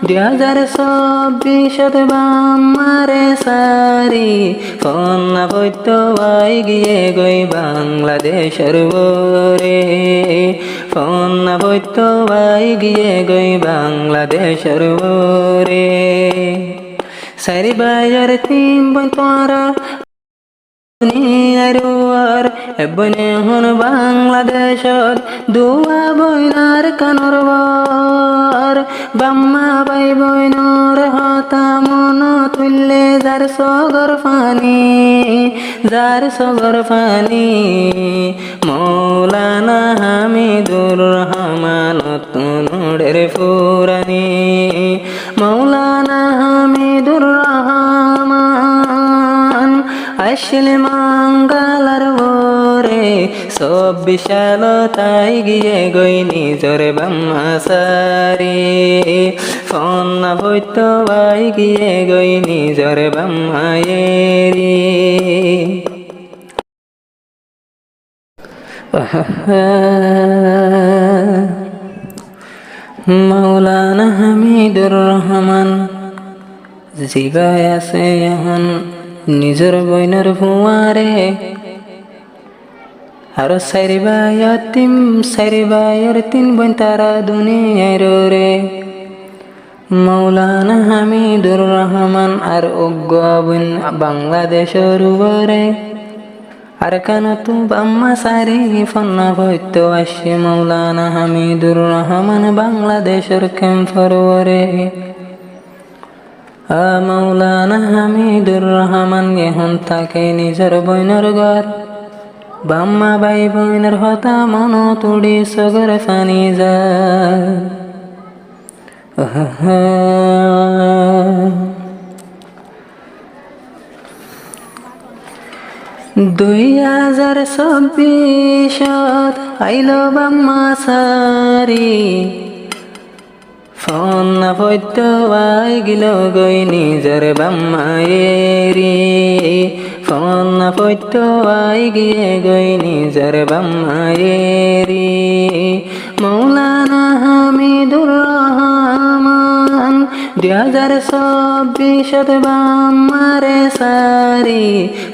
2024 বাম্মারে সারি ফন্না বৈত্য আই গিয়ে গই বাংলাদেশের বরে ফন্না বৈত্য আই গিয়ে গই বাংলাদেশের বরে সারি বাজার তিন বই তোরা দুনিয়ার এবনে হন বাংলাদেশত দুয়া বইনার কানর বর বাম্মা বাই বইনর হতা মন তুললে যার সগর ফানি মৌলানা হামিদুর রহমান তুনুড়ের ফুরানি মৌলানা হামিদুর রহমান আসলে মঙ্গলার ওরে সব বিশালতাই গিয়ে গই নিজর বাম্মা সারি ফন্না বৈত্য আই গিয়ে গই নিজর বাম্মায়েরি মৌলানা হামিদুর রহমান জিবায় আছে এখন নিজর বইনর ফুয়ারে আর সারি বায়র তিন বইন তারা দুনিয়ার রে মৌলানা হামিদুর রহমান আর অজ্ঞ বইন বাংলাদেশের উপরে আর কেন তু বাম্মা সারি ফন্না বৈত্য আসে মৌলানা হামিদুর রহমান বাংলাদেশের ক্যাম্পর ওরে মৌলানা হামিদুর রহমান এখন থাকে নিজের বইনর ঘর বাম্মা বাই বইনের হতা মন তুড়ি সগর ফানি যা 2024 আইলো বাম্মা সারি ফন্না বৈত্য আই গিল গই নিজর বাম্মায়েরি ফন্না বৈত্য আই গিয়ে গই নিজর বাম্মায়েরি মৌলানা হামিদুর রহমান 2024 বাম্মারে সারি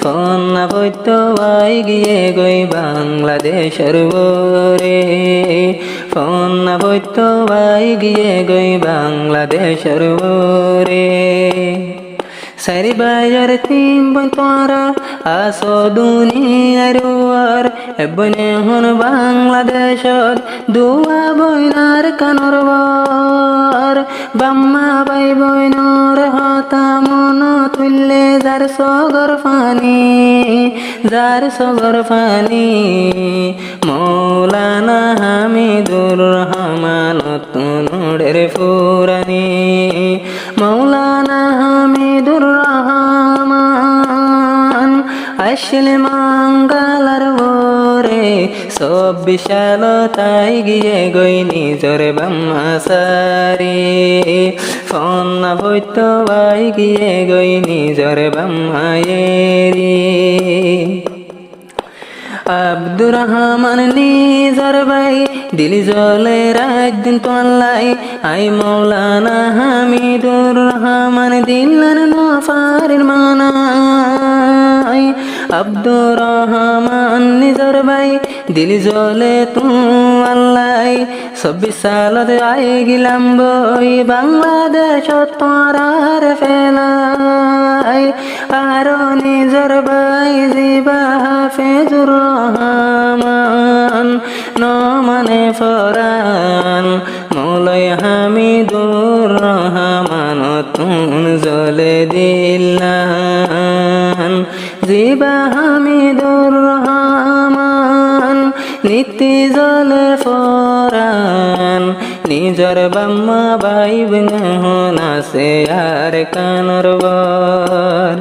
ফন্না বৈত্য আই গিয়ে গই বাংলাদেশের বরে ফন্না বৈত্য আই গিয়ে গই বাংলাদেশের বরে সারি বাজার তিন বই তোরা আসো দুনিয়ার এবনে হন বাংলাদেশত দুয়া বইনার কানর বর বাম্মা বাই বইনর হতা মন তুললে যার সগর ফানি মৌলানা হামিদুর রহমান তুনুড়ের ফুরানি মৌলানা হামিদুর রহমান আসলে মঙ্গলার ওরে সব বিশালতাই গিয়ে গই নিজর বাম্মা সারি ফন্না বৈত্য আই গিয়ে গই নিজর বাম্মায়েরি আব্দুর রহমান নিজর বাই দিলি জলে রাত দিন তোলাই আই মৌলানা হামিদুর রহমান দিলান নফারির মানাই আব্দুর রহমান নিজর বাই দিলি জলে তু আল্লাই 24 সালত আই গিলাম বই বাংলাদেশ তোরার ফেলাই আর নিজর বাই জিবা হাফেজুর রহমান নমানে ফরান মৌলাই হামিদুর রহমান তুন জলে দিলান জিবা হামিদুর রহমান নীতি জলে ফরান নিজর বাম্মা বাই বোন আছে আর কানর বর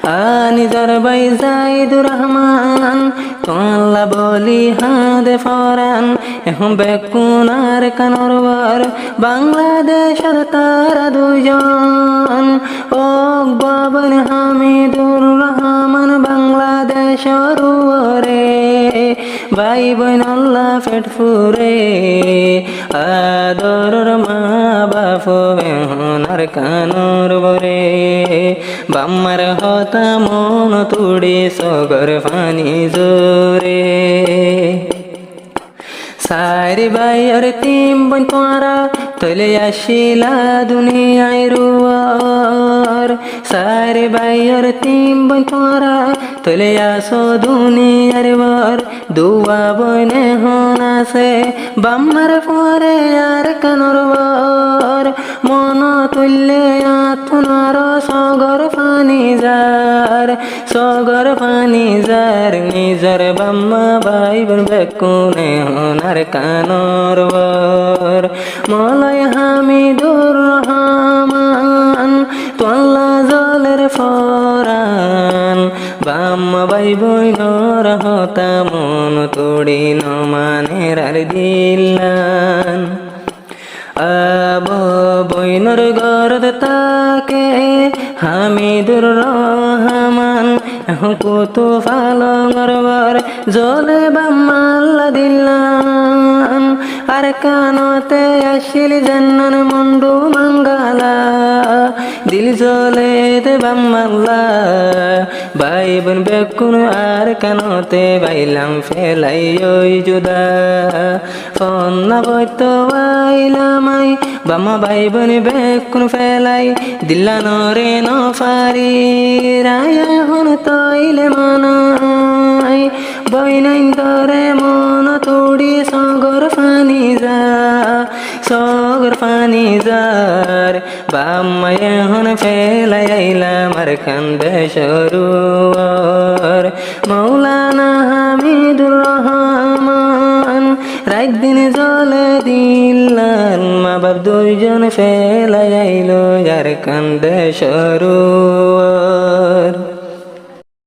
নিজর ভাই জাইদুর রহমান তোলা বলি হাদে ফরান এখন বেকুনার কানরবার বাংলাদেশের তারা দুজন ও বাবন হামিদুর রহমান বাংলাদেশের ওরে ভাই বোন আল্লাহ পেট ফুরে আদর মা বাপ বেহনার কানর বরে বাম্মার হতা মন তুড়ি সগর ফানি জোরে সারি বাইর তিন বোন তোরা তলে আসিলা দুনিয়ায় রুয়ার সারি বাইর তিন বোন তোরা তলে আসো দুনিয়ার বার দুয়া বনে হন আছে বাম্মার পরে আর কানর বার মন তুললে আত্মনার সগর ফানি যার নিজর বাম্মা ভাই বোন বেকুনে হনার কানর বার মলয় হামিদুর রহমান তোল্লা জলের ফরান বাম্মা ভাই বোনর হতা মন তোড়ি নমানের আর দিলান আব বইনর গরদ তাকে হামিদুর রহমান কুতু ফালঙর বার জলে বাম্মাল্লা দিলাম আর কানতে আসিল জান্নান মন্ডু মঙ্গালা দিল জলে দে বাম্মাল্লা ভাই বোন বেকুন আর কানতে বাইলাম ফেলাই ওই জুদা ফন্না বইতো আইলামাই বাম্মা ভাই বোন বেকুন ফেলাই দিল্লা নরে নফারি রায়া হন তৈলে মানাই বইনাইন তরে মন তোড়ি সগর ফানি যার বাম্মায় হন ফেলাই আইলাম আর কান্দে সরুয়ার মৌলানা হামিদুর রহমান রাত দিন জলে দিলান মা বাপ দুইজন ফেলাই আইলো যার কান্দে সরু